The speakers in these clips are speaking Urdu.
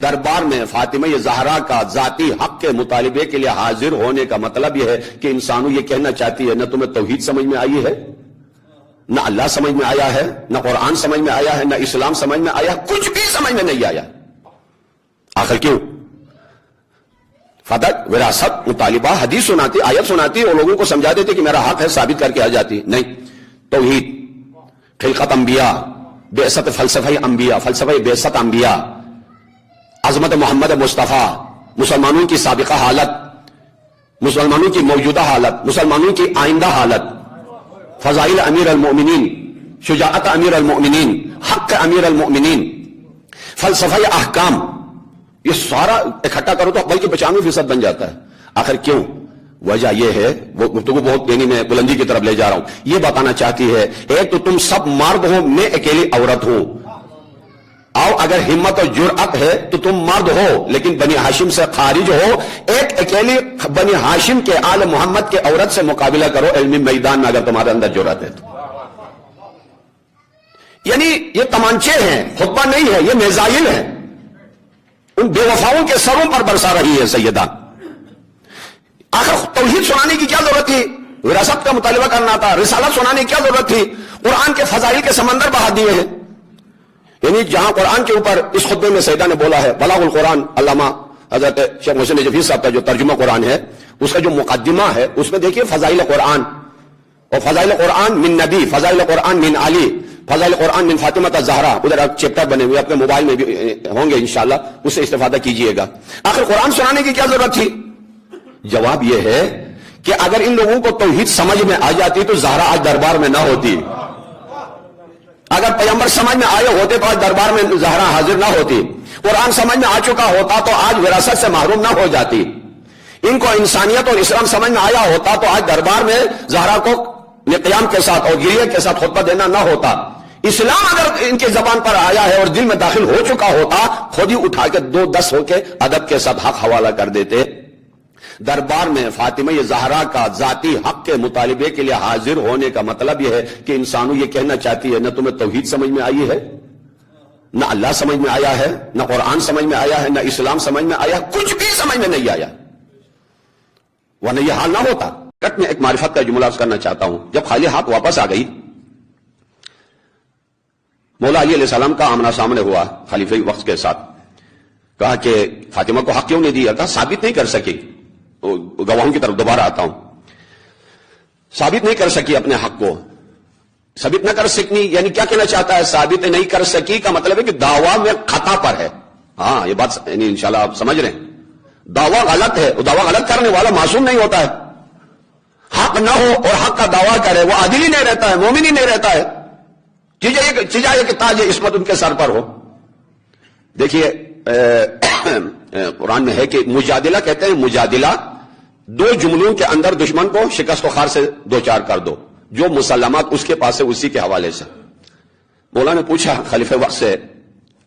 دربار میں فاطمہ زہرا کا ذاتی حق کے مطالبے کے لیے حاضر ہونے کا مطلب یہ ہے کہ انسانوں یہ کہنا چاہتی ہے نہ تمہیں توحید سمجھ میں آئی ہے، نہ اللہ سمجھ میں آیا ہے، نہ قرآن سمجھ میں آیا ہے، نہ اسلام سمجھ میں آیا، کچھ بھی سمجھ میں نہیں آیا۔ آخر کیوں؟ فتح وراثت مطالبہ حدیث سناتی، آیت سناتی اور لوگوں کو سمجھا دیتے کہ میرا حق ہے، ثابت کر کے آ جاتی۔ نہیں، توحید، خلقت انبیاء، بعثت فلسفہ انبیاء، فلسفہ بعثت انبیاء، عظمت محمد مصطفیٰ، مسلمانوں کی سابقہ حالت، مسلمانوں کی موجودہ حالت، مسلمانوں کی آئندہ حالت، فضائل امیر المؤمنین، شجاعت امیر المؤمنین، حق امیر المؤمنین، فلسفہ احکام، یہ سارا اکٹھا کرو تو بلکہ 95% بن جاتا ہے۔ آخر کیوں؟ وجہ یہ ہے، وہ گفتگو بہت میں بلندی کی طرف لے جا رہا ہوں، یہ بتانا چاہتی ہے ایک تو تم سب مرد ہو، میں اکیلی عورت ہوں، آؤ اگر ہمت اور جرأت ہے تو تم مرد ہو لیکن بنی ہاشم سے خارج ہو، ایک اکیلی بنی ہاشم کے آل محمد کے عورت سے مقابلہ کرو علمی میدان میں اگر تمہارے اندر جرأت ہے تو۔ یعنی یہ تمانچے ہیں، خطبہ نہیں ہے، یہ میزائل ہیں، ان بے وفاؤں کے سروں پر برسا رہی ہے سیدہ۔ آخر توحید سنانے کی کیا ضرورت تھی؟ وراثت کا مطالبہ کرنا تھا، رسالت سنانے کی کیا ضرورت تھی؟ قرآن کے فضائل کے سمندر بہا دیے ہیں۔ یعنی جہاں قرآن کے اوپر اس خطبے میں سیدہ نے بولا ہے، بلاغ القرآن، علامہ حضرت شیخ محسن نجفی صاحب کا جو ترجمہ قرآن ہے اس کا جو مقدمہ ہے اس میں دیکھیے فضائل قرآن، اور فضائل قرآن من نبی، فضائل قرآن من علی، فضائل قرآن من فاطمہ الزہرا، ادھر چیپٹر بنے ہوئے اپنے موبائل میں بھی ہوں گے انشاءاللہ، اس سے استفادہ کیجئے گا۔ آخر قرآن سنانے کی کیا ضرورت تھی؟ جواب یہ ہے کہ اگر ان لوگوں کو توحید سمجھ میں آ جاتی تو زہرا آج دربار میں نہ ہوتی، اگر پیغمبر سمجھ میں آئے ہوتے تو آج دربار میں زہرا حاضر نہ ہوتی، قرآن سمجھ میں آ چکا ہوتا تو آج وراثت سے محروم نہ ہو جاتی، ان کو انسانیت اور اسلام سمجھ میں آیا ہوتا تو آج دربار میں زہرا کو قیام کے ساتھ اور گریہ کے ساتھ خطبہ دینا نہ ہوتا۔ اسلام اگر ان کی زبان پر آیا ہے اور دل میں داخل ہو چکا ہوتا، خود ہی اٹھا کے 2-10 ہو کے ادب کے ساتھ حق حوالہ کر دیتے۔ دربار میں فاطمہ زہرا کا ذاتی حق کے مطالبے کے لیے حاضر ہونے کا مطلب یہ ہے کہ انسانوں یہ کہنا چاہتی ہے نہ تمہیں توحید سمجھ میں آئی ہے، نہ اللہ سمجھ میں آیا ہے، نہ قرآن سمجھ میں آیا ہے، نہ اسلام سمجھ میں آیا، کچھ بھی سمجھ میں نہیں آیا، ورنہ یہ حال نہ ہوتا۔ میں ایک معرفت کا جملہ کرنا چاہتا ہوں، جب خالی ہاتھ واپس آ گئی، مولا علی علیہ السلام کا آمنا سامنے ہوا خلیفہ وقت کے ساتھ، کہا کہ فاطمہ کو حق کیوں نہیں دیا؟ کہا ثابت نہیں کر سکی، گواہوں کی طرف دوبارہ آتا ہوں، ثابت نہیں کر سکی اپنے حق کو، ثابت نہ کر سکنی یعنی کیا کہنا چاہتا ہے؟ ثابت نہیں کر سکی کا مطلب ہے کہ دعویٰ میں خطا پر ہے۔ ہاں یہ بات یعنی انشاءاللہ آپ سمجھ رہے ہیں، دعویٰ غلط ہے، وہ دعویٰ غلط کرنے والا معصوم نہیں ہوتا ہے، حق نہ ہو اور حق کا دعویٰ کرے وہ عادل ہی نہیں رہتا ہے، مومن ہی نہیں رہتا ہے، چیزیں کہ تاج عصمت ان کے سر پر ہو۔ دیکھیے قرآن میں ہے کہ مجادلہ کہتے ہیں، مجادلہ دو جملوں کے اندر دشمن کو شکست و خار سے دوچار کر دو، جو مسلمات اس کے پاس ہے اسی کے حوالے سے۔ مولا نے پوچھا خلیفہ وقت سے،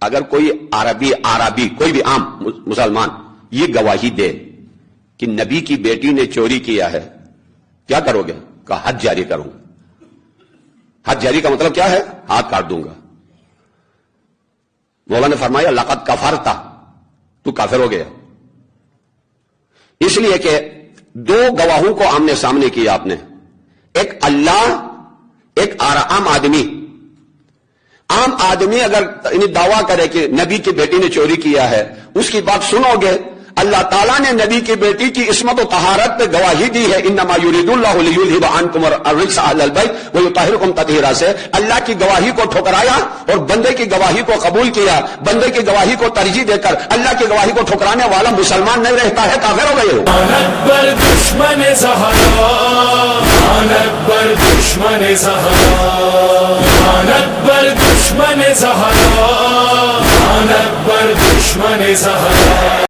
اگر کوئی عربی کوئی بھی عام مسلمان یہ گواہی دے کہ نبی کی بیٹی نے چوری کیا ہے، کیا کرو گے؟ کہا حد جاری کروں گا۔ حد جاری کا مطلب کیا ہے؟ ہاتھ کاٹ دوں گا۔ مولا نے فرمایا لقد کفرتا، تو کافر ہو گیا، اس لیے کہ دو گواہوں کو آمنے سامنے کیا آپ نے، ایک اللہ، ایک عام آدمی۔ عام آدمی اگر دعویٰ کرے کہ نبی کی بیٹی نے چوری کیا ہے، اس کی بات سنو گے، اللہ تعالیٰ نے نبی کی بیٹی کی عصمت و طہارت پہ گواہی دی ہے، انما یرید اللہ لیذھب عنکم الرجس اہل البیت ویطہرکم تطہیرا سے۔ اللہ کی گواہی کو ٹھکرایا اور بندے کی گواہی کو قبول کیا، بندے کی گواہی کو ترجیح دے کر اللہ کی گواہی کو ٹھکرانے والا مسلمان نہیں رہتا ہے، کافر ہو گئے ہو۔ اکبر دشمن زہرا، اکبر دشمن زہرا، اکبر دشمن زہرا، اکبر دشمن زہرا۔